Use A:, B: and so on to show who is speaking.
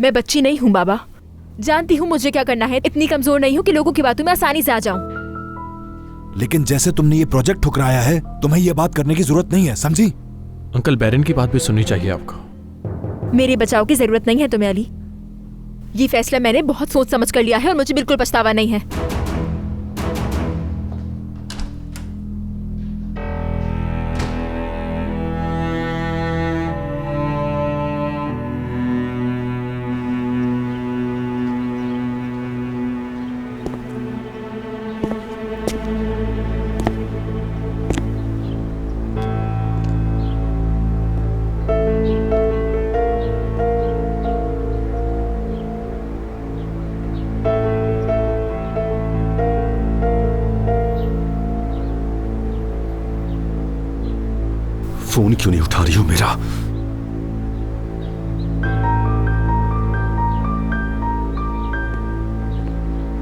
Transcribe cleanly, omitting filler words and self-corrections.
A: मैं बच्ची नहीं हूँ बाबा, जानती हूँ मुझे क्या करना है। इतनी कमजोर नहीं हूँ कि लोगों की बातों में आसानी से आ जाऊं।
B: लेकिन जैसे तुमने ये प्रोजेक्ट ठुकराया है, तुम्हें ये बात करने की जरूरत नहीं है, समझी?
C: अंकल, बैरन की बात भी सुननी चाहिए आपको।
A: मेरे बचाव की जरूरत नहीं है तुम्हें अली। ये फैसला मैंने बहुत सोच समझ कर लिया है और मुझे बिल्कुल पछतावा नहीं है।
D: फोन क्यों नहीं उठा रही हो मेरा?